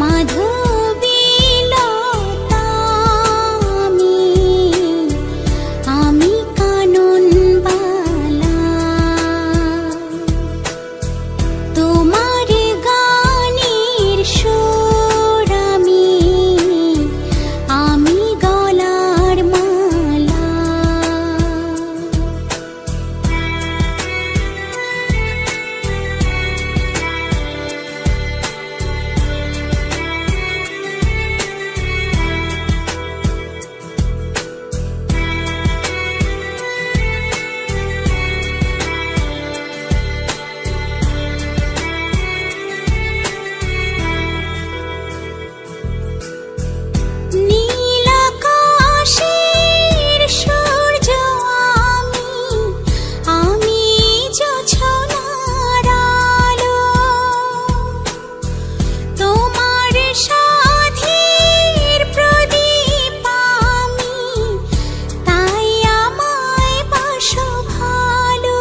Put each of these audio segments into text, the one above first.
মাধবীলতা আমি কানন বালা, তোমার গানের সুর আমি গলার মালা। নীল আকাশের সূর্য আমি জোছনার আলো, তোমার সাধের প্রদীপ আমি, তাই আমায় বাসো ভালো।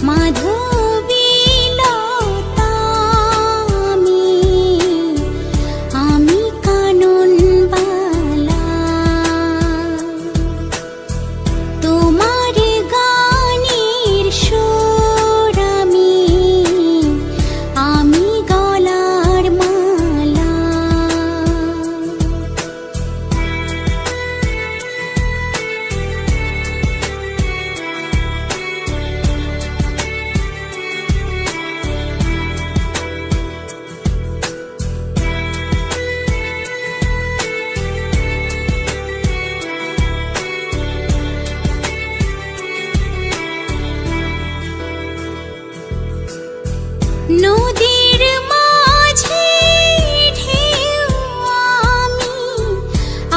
মাধবীলতা আমি কানন বালা, তোমার গানের সুর আমি গলার মালা। নদীর মাঝে ঢেউ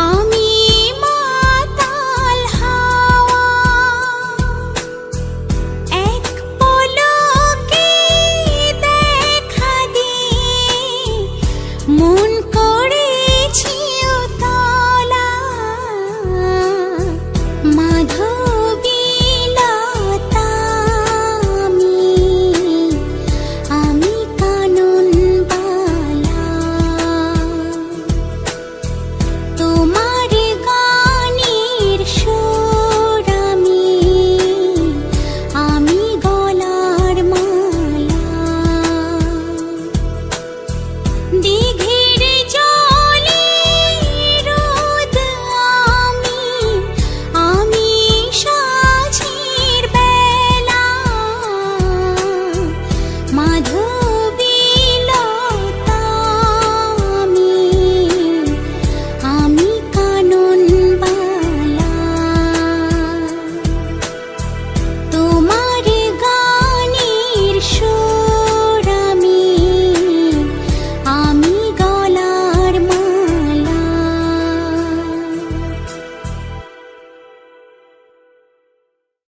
আমি মাতাল হাওয়া, এক পলকে দেখা দিয়ে মন করেছি উতলা। মাধবীলতা আমি কানন বালা, তোমার গানের সুর আমি গলার মালা।